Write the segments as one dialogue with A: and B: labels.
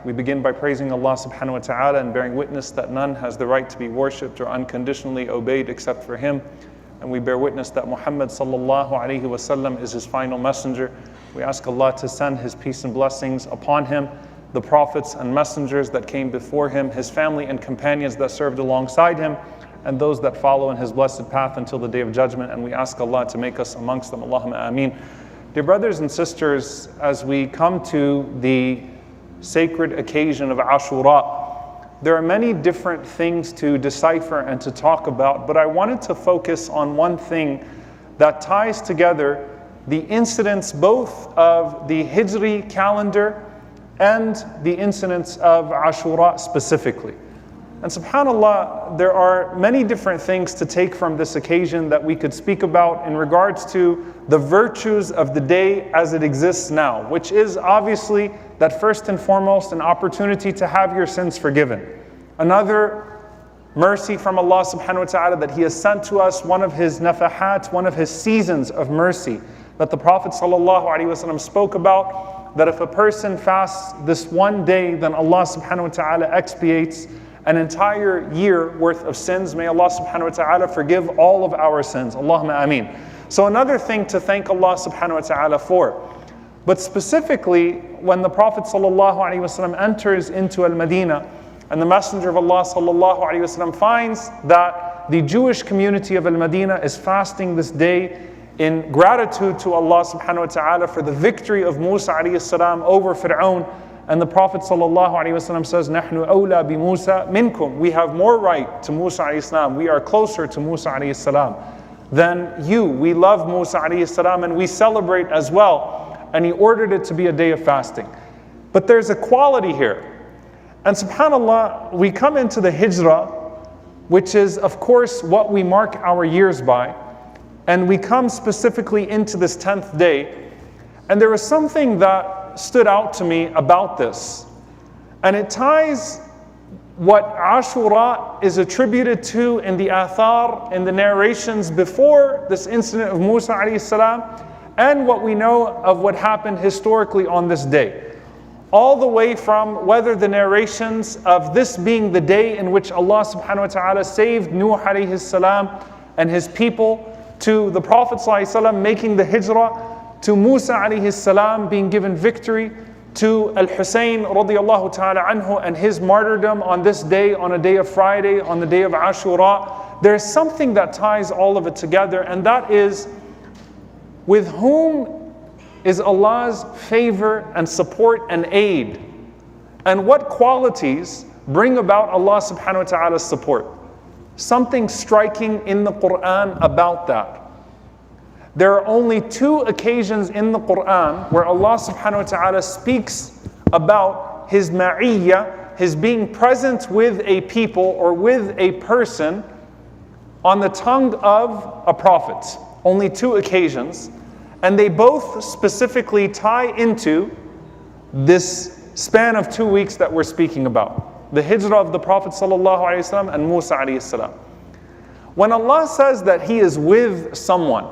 A: We begin by praising Allah subhanahu wa ta'ala and bearing witness that none has the right to be worshipped or unconditionally obeyed except for Him. And we bear witness that Muhammad sallallahu alayhi wa sallam is His final messenger. We ask Allah to send His peace and blessings upon Him, the prophets and messengers that came before Him, His family and companions that served alongside Him, and those that follow in His blessed path until the Day of Judgment. And we ask Allah to make us amongst them. Allahumma ameen. Dear brothers and sisters, as we come to the sacred occasion of Ashura, there are many different things to decipher and to talk about, but I wanted to focus on one thing that ties together the incidents both of the Hijri calendar and the incidents of Ashura specifically. And subhanAllah, there are many different things to take from this occasion that we could speak about in regards to the virtues of the day as it exists now, which is obviously that first and foremost an opportunity to have your sins forgiven. Another mercy from Allah subhanahu wa ta'ala that He has sent to us, one of His nafahat, one of His seasons of mercy that the Prophet sallallahu alaihi wasallam spoke about, that if a person fasts this one day, then Allah subhanahu wa ta'ala expiates an entire year worth of sins. May Allah subhanahu wa ta'ala forgive all of our sins. Allahumma ameen. So another thing to thank Allah subhanahu wa ta'ala for. But specifically, when the Prophet sallallahu alaihi wasallam enters into Al-Madinah, and the Messenger of Allah sallallahu alaihi wasallam finds that the Jewish community of Al-Madinah is fasting this day in gratitude to Allah subhanahu wa ta'ala for the victory of Musa alayhi salam over Fir'aun. And the Prophet sallallahu alaihi wasallam says, "Nahnu awla bi Musa minkum." We have more right to Musa alayhi salam. We are closer to Musa alayhi salam than you. We love Musa alayhi salam and we celebrate as well. And He ordered it to be a day of fasting. But there's a quality here. And subhanAllah, we come into the Hijrah, which is of course what we mark our years by. And we come specifically into this 10th day. And there was something that stood out to me about this. And it ties what Ashura is attributed to in the Thawr, in the narrations before this incident of Musa alayhi salam, and what we know of what happened historically on this day. All the way from whether the narrations of this being the day in which Allah subhanahu wa ta'ala saved Nuh alayhi salam and his people, to the Prophet sallallahu alaihi wasallam making the Hijrah, to Musa alayhi salam being given victory, to Al-Hussein radiyallahu ta'ala anhu and his martyrdom on this day, on a day of Friday, on the day of Ashura. There's something that ties all of it together, and that is, with whom is Allah's favor and support and aid? And what qualities bring about Allah subhanahu wa ta'ala's support? Something striking in the Quran about that. There are only 2 occasions in the Quran where Allah subhanahu wa ta'ala speaks about His ma'iyyah, His being present with a people or with a person on the tongue of a prophet. Only 2 occasions. And they both specifically tie into this span of 2 weeks that we're speaking about. The Hijrah of the Prophet sallallahu alaihi wasallam and Musa alayhi salam. When Allah says that He is with someone,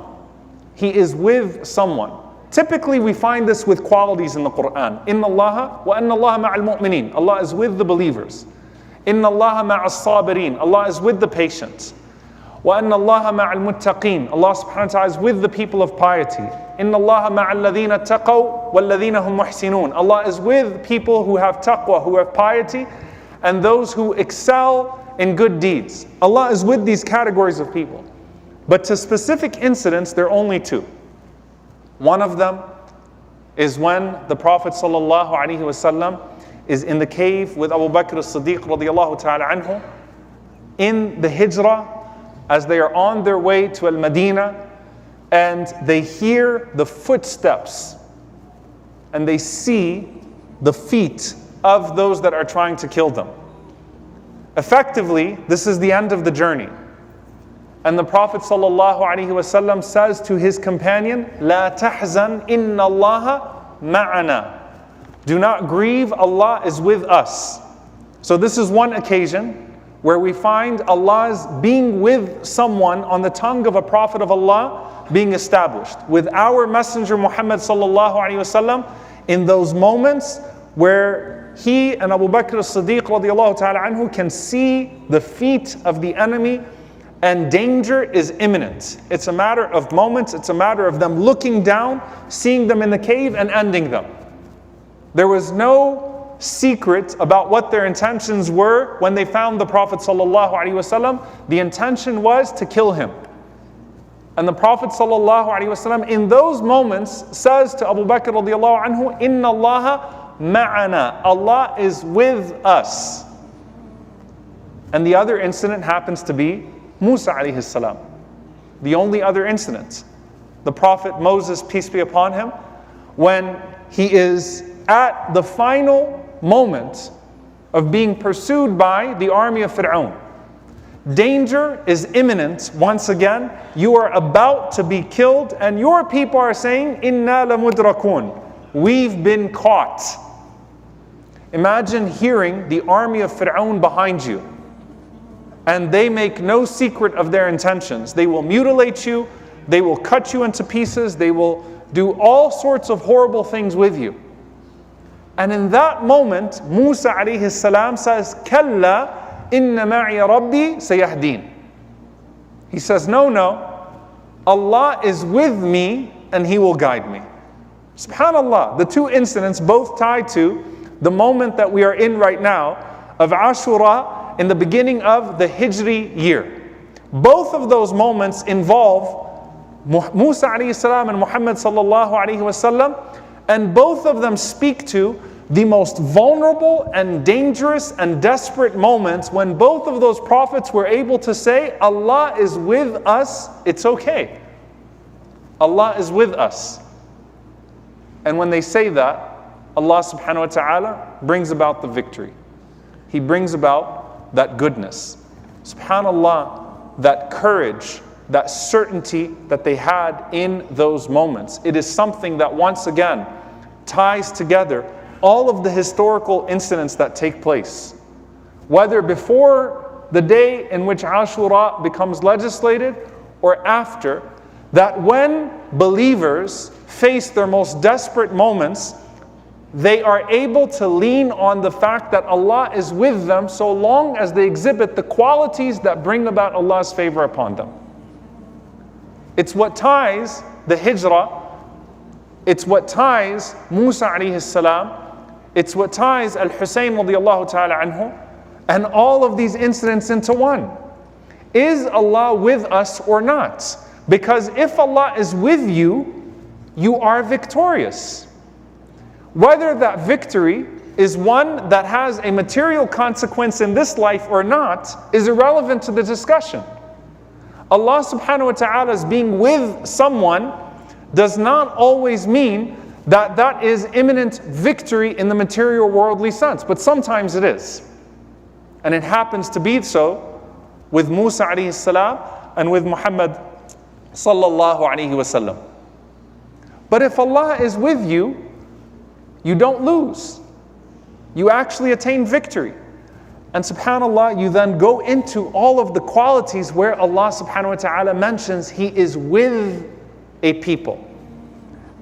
A: He is with someone. Typically we find this with qualities in the Quran. Inna Allah wa anna Allah ma'al mu'mineen. Allah is with the believers. Inna Allah ma'as sabirin. Allah is with the patients. Wa anna Allah ma'al muttaqeen. Allah subhanahu wa ta'ala is with the people of piety. Inna Allah ma'al ladhina taqaw wal ladhina hum muhsinun. Allah is with people who have taqwa, who have piety, and those who excel in good deeds. Allah is with these categories of people. But to specific incidents, there are only 2. One of them is when the Prophet sallallahu alaihi wasallam is in the cave with Abu Bakr as-Siddiq radiyallahu ta'ala anhu in the Hijrah, as they are on their way to Al-Madinah, and they hear the footsteps and they see the feet of those that are trying to kill them. Effectively, this is the end of the journey. And the Prophet ﷺ says to his companion, "La tahzan, inna Allah ma'ana." Do not grieve, Allah is with us. So this is one occasion where we find Allah's being with someone on the tongue of a prophet of Allah being established. With our messenger Muhammad sallallahu alaihi wasallam, in those moments where he and Abu Bakr as-Siddiq radiallahu ta'ala anhu can see the feet of the enemy and danger is imminent. It's a matter of moments, it's a matter of them looking down, seeing them in the cave and ending them. There was no secret about what their intentions were when they found the Prophet sallallahu alaihi wasallam. The intention was to kill him. And the Prophet ﷺ in those moments says to Abu Bakr radiallahu anhu, Inna Allaha ma'ana. Allah is with us. And the other incident happens to be Musa alayhi salam. The only other incident. The Prophet Moses, peace be upon him, when he is at the final moment of being pursued by the army of Fir'aun. Danger is imminent once again. You are about to be killed and your people are saying, Inna lamudrakun. We've been caught. Imagine hearing the army of Fir'aun behind you. And they make no secret of their intentions. They will mutilate you. They will cut you into pieces. They will do all sorts of horrible things with you. And in that moment, Musa alayhi salam says, Kalla. Inna ma'iya Rabbi sayahdeen. He says, no, Allah is with me and He will guide me. SubhanAllah, the two incidents both tied to the moment that we are in right now of Ashura in the beginning of the Hijri year. Both of those moments involve Musa alayhi salam and Muhammad sallallahu alayhi wasallam, and both of them speak to the most vulnerable and dangerous and desperate moments when both of those prophets were able to say, Allah is with us, it's okay. Allah is with us. And when they say that, Allah subhanahu wa ta'ala brings about the victory. He brings about that goodness. SubhanAllah, that courage, that certainty that they had in those moments. It is something that once again ties together all of the historical incidents that take place, whether before the day in which Ashura becomes legislated or after, that when believers face their most desperate moments, they are able to lean on the fact that Allah is with them so long as they exhibit the qualities that bring about Allah's favor upon them. It's what ties the Hijrah, it's what ties Musa alayhi salam, it's what ties Al-Husayn radiallahu ta'ala anhu, and all of these incidents into one. Is Allah with us or not? Because if Allah is with you, you are victorious. Whether that victory is one that has a material consequence in this life or not is irrelevant to the discussion. Allah subhanahu wa ta'ala's being with someone does not always mean that that is imminent victory in the material worldly sense, but sometimes it is. And it happens to be so with Musa alayhi salam and with Muhammad sallallahu alayhi wasallam. But if Allah is with you, you don't lose. You actually attain victory. And subhanAllah, you then go into all of the qualities where Allah subhanahu wa ta'ala mentions He is with a people.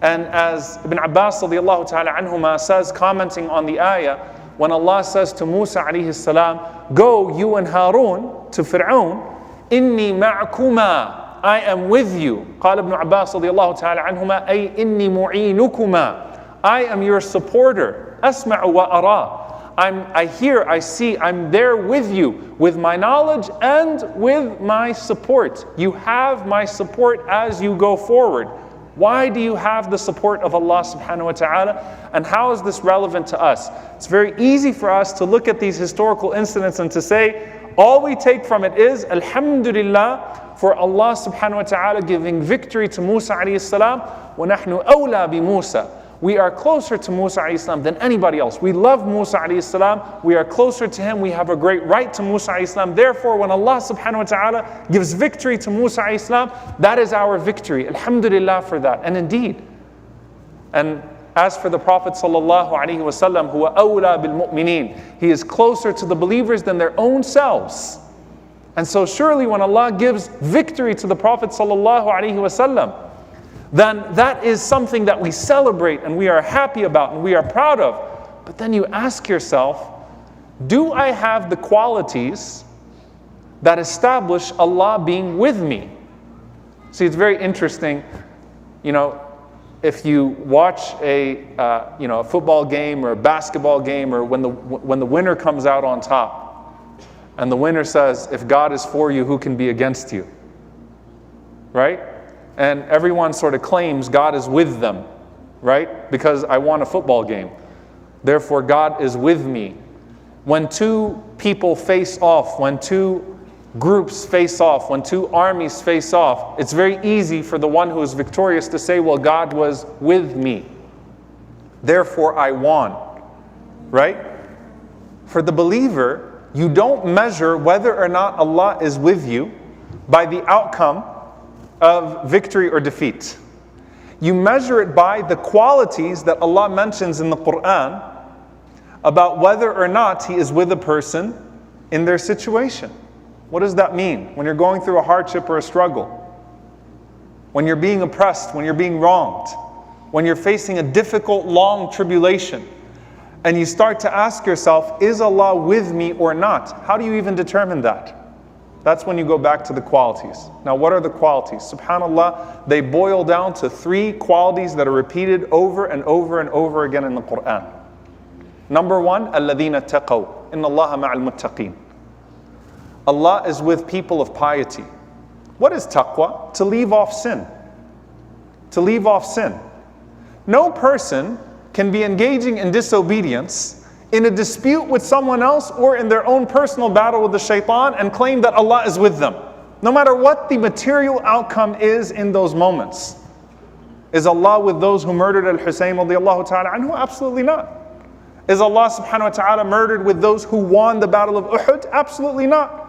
A: And as Ibn Abbas radiallahu ta'ala anhuma says, commenting on the ayah, when Allah says to Musa alayhi salam, go you and Harun to Fir'aun, inni ma'akuma, I am with you. قال Ibn Abbas radiallahu ta'ala anhuma, ay inni mu'inukuma, I am your supporter. Asma'u wa ara. I hear, I see, I'm there with you, with my knowledge and with my support. You have my support as you go forward. Why do you have the support of Allah subhanahu wa ta'ala? And how is this relevant to us? It's very easy for us to look at these historical incidents and to say, all we take from it is, Alhamdulillah, for Allah subhanahu wa ta'ala giving victory to Musa alayhi salam, وَنَحْنُ أَوْلَى بِمُوسَى. We are closer to Musa alayhi salam than anybody else. We love Musa alayhi salam. We are closer to him. We have a great right to Musa alayhi salam. Therefore, when Allah subhanahu wa ta'ala gives victory to Musa alayhi salam, that is our victory. Alhamdulillah for that. And indeed, and as for the Prophet sallallahu alaihi wasallam, huwa awla bil mu'mineen, he is closer to the believers than their own selves. And so surely when Allah gives victory to the Prophet sallallahu alaihi wasallam, then that is something that we celebrate and we are happy about and we are proud of. But then you ask yourself, do I have the qualities that establish Allah being with me? See, it's very interesting, if you watch a football game or a basketball game, or when the winner comes out on top, and the winner says, if God is for you, who can be against you? Right? And everyone sort of claims God is with them, right? Because I won a football game. Therefore, God is with me. When two people face off, when two groups face off, when two armies face off, it's very easy for the one who is victorious to say, well, God was with me. Therefore, I won. Right? For the believer, you don't measure whether or not Allah is with you by the outcome of victory or defeat. You measure it by the qualities that Allah mentions in the Quran about whether or not He is with a person in their situation. What does that mean? When you're going through a hardship or a struggle, when you're being oppressed, when you're being wronged, when you're facing a difficult, long tribulation, and you start to ask yourself, is Allah with me or not? How do you even determine that? That's when you go back to the qualities. Now, what are the qualities? SubhanAllah, they boil down to 3 qualities that are repeated over and over and over again in the Quran. Number 1, الَّذِينَ اتَّقَوْا إِنَّ اللَّهَ مَعَ الْمُتَّقِينَ. Allah is with people of piety. What is taqwa? To leave off sin. To leave off sin. No person can be engaging in disobedience in a dispute with someone else or in their own personal battle with the shaitan and claim that Allah is with them. No matter what the material outcome is in those moments. Is Allah with those who murdered Al-Husayn radiyallahu ta'ala anhu? Absolutely not. Is Allah subhanahu wa ta'ala murdered with those who won the battle of Uhud? Absolutely not.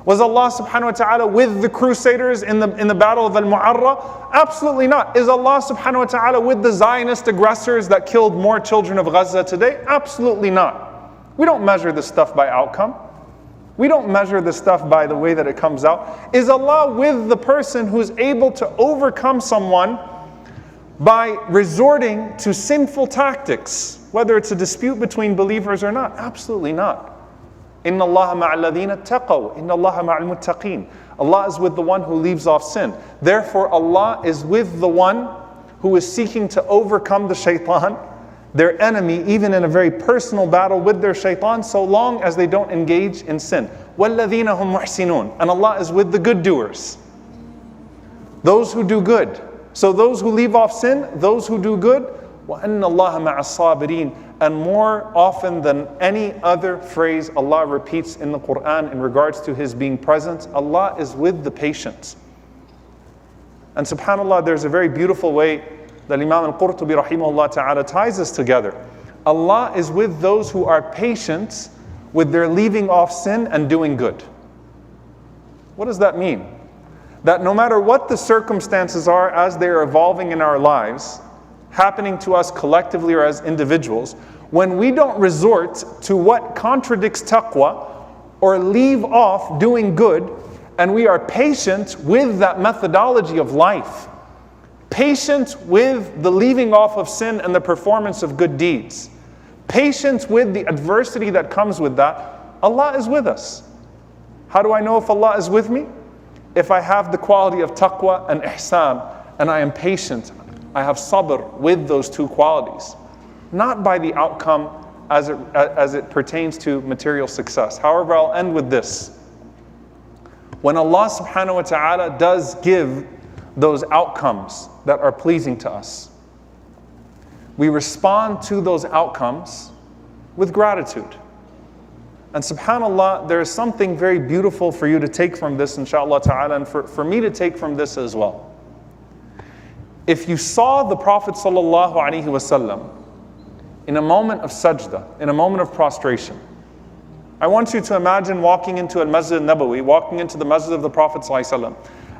A: Was Allah subhanahu wa ta'ala with the crusaders in the battle of Al-Mu'arra? Absolutely not. Is Allah subhanahu wa ta'ala with the Zionist aggressors that killed more children of Gaza today? Absolutely not. We don't measure this stuff by outcome. We don't measure this stuff by the way that it comes out. Is Allah with the person who's able to overcome someone by resorting to sinful tactics, whether it's a dispute between believers or not? Absolutely not. Inna Allah ma'alladhina taqaw. Inna Allah ma'al muttaqeen. Allah is with the one who leaves off sin. Therefore, Allah is with the one who is seeking to overcome the shaitan, their enemy, even in a very personal battle with their shaitan, so long as they don't engage in sin. وَالَّذِينَ هُمْ مُحْسِنُونَ. And Allah is with the good doers. Those who do good. So those who leave off sin, those who do good, وَأَنَّ اللَّهَ مَعَ الصَّابِرِينَ. And more often than any other phrase Allah repeats in the Quran in regards to His being present, Allah is with the patient. And subhanAllah, there's a very beautiful way that Imam al-Qurtubi rahimahullah ta'ala ties us together. Allah is with those who are patient with their leaving off sin and doing good. What does that mean? That no matter what the circumstances are as they are evolving in our lives, happening to us collectively or as individuals, when we don't resort to what contradicts taqwa or leave off doing good, and we are patient with that methodology of life, patient with the leaving off of sin and the performance of good deeds, patient with the adversity that comes with that, Allah is with us. How do I know if Allah is with me? If I have the quality of taqwa and ihsan, and I am patient, I have sabr with those 2 qualities. Not by the outcome as it pertains to material success. However, I'll end with this. When Allah subhanahu wa ta'ala does give those outcomes that are pleasing to us, we respond to those outcomes with gratitude. And subhanAllah, there is something very beautiful for you to take from this, inshaAllah ta'ala, and for me to take from this as well. If you saw the Prophet sallallahu alaihi wasallam in a moment of sajda, in a moment of prostration, I want you to imagine walking into al-Masjid al-Nabawi, walking into the Masjid of the Prophet sallallahu alaihi wasallam,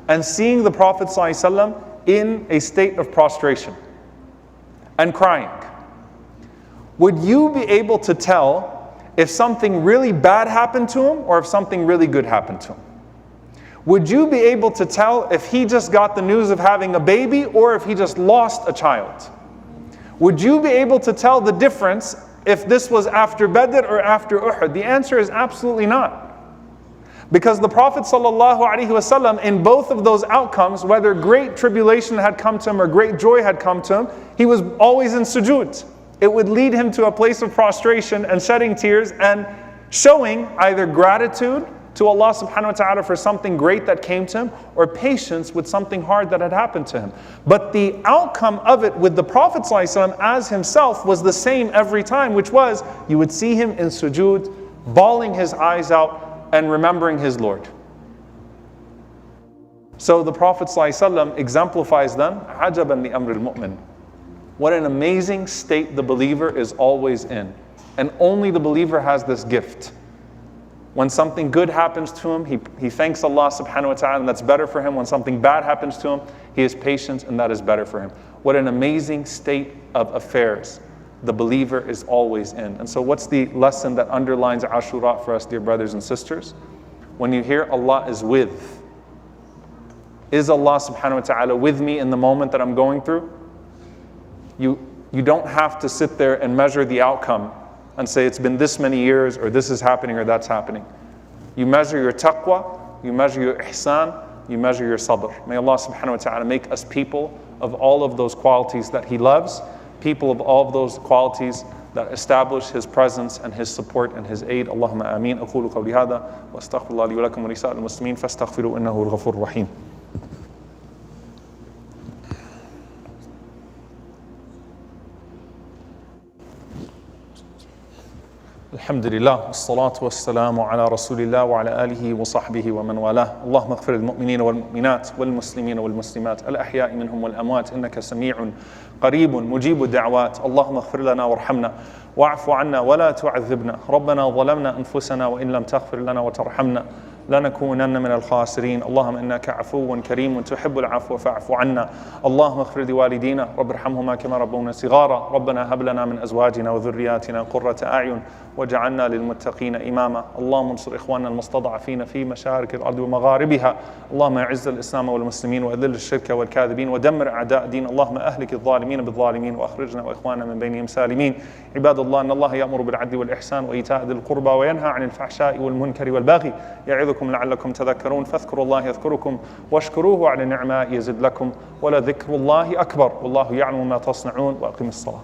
A: and seeing the Prophet sallallahu alaihi wasallam in a state of prostration and crying. Would you be able to tell if something really bad happened to him or if something really good happened to him? Would you be able to tell if he just got the news of having a baby or if he just lost a child? Would you be able to tell the difference if this was after Badr or after Uhud? The answer is absolutely not. Because the Prophet ﷺ, in both of those outcomes, whether great tribulation had come to him or great joy had come to him, he was always in sujood. It would lead him to a place of prostration and shedding tears and showing either gratitude to Allah subhanahu wa ta'ala for something great that came to him, or patience with something hard that had happened to him. But the outcome of it with the Prophet ﷺ as himself was the same every time, which was, you would see him in sujood, bawling his eyes out and remembering his Lord. So the Prophet ﷺ exemplifies then, عَجَبًا لِأَمْرِ الْمُؤْمِنِ. What an amazing state the believer is always in. And only the believer has this gift. When something good happens to him, he thanks Allah subhanahu wa ta'ala, and that's better for him. When something bad happens to him, he is patient, and that is better for him. What an amazing state of affairs the believer is always in. And so what's the lesson that underlines Ashura for us, dear brothers and sisters? When you hear Allah is with, is Allah subhanahu wa ta'ala with me in the moment that I'm going through? You don't have to sit there and measure the outcome and say it's been this many years, or this is happening, or that's happening. You measure your taqwa, you measure your ihsan, you measure your sabr. May Allah subhanahu wa ta'ala make us people of all of those qualities that He loves, people of all of those qualities that establish His presence and His support and His aid. Allahumma ameen. أقول قولي هذا وأستغفر الله لي ولكم ولسائر المسلمين فاستغفروا إنه الغفور الرحيم. الحمد لله والصلاة والسلام على رسول الله وعلى آله وصحبه ومن والاه. اللهم اغفر للمؤمنين والمؤمنات والمسلمين والمسلمات الأحياء منهم والأموات إنك سميع قريب مجيب الدعوات. اللهم اغفر لنا وارحمنا واعف عنا ولا تعذبنا. ربنا ظلمنا أنفسنا وإن لم تغفر لنا وترحمنا لنكونن من الخاسرين. اللهم إنك عفو كريم تحب العفو فاعف عنا. اللهم اغفر لوالدينا رب ارحمهما كما ربونا صغارا. ربنا هب لنا من أزواجنا وذرياتنا قرة أعين واجعلنا للمتقين إماما. اللهم انصر إخواننا المستضعفين في مشارق الأرض ومغاربها. اللهم أعز الإسلام والمسلمين وأذل الشرك والكاذبين ودمر أعداء الدين. اللهم أهلك الظالمين بالظالمين وأخرجنا وإخواننا من بينهم سالمين. عباد الله إن الله يأمر بالعدل والإحسان وإيتاء ذي القربى وينهى عن الفحشاء والمنكر والبغي يعظكم لعلكم تذكرون. فاذكروا الله يذكركم واشكروه على النعماء يزد لكم ولذكر الله أكبر والله يعلم ما تصنعون. وأقم الصلاة.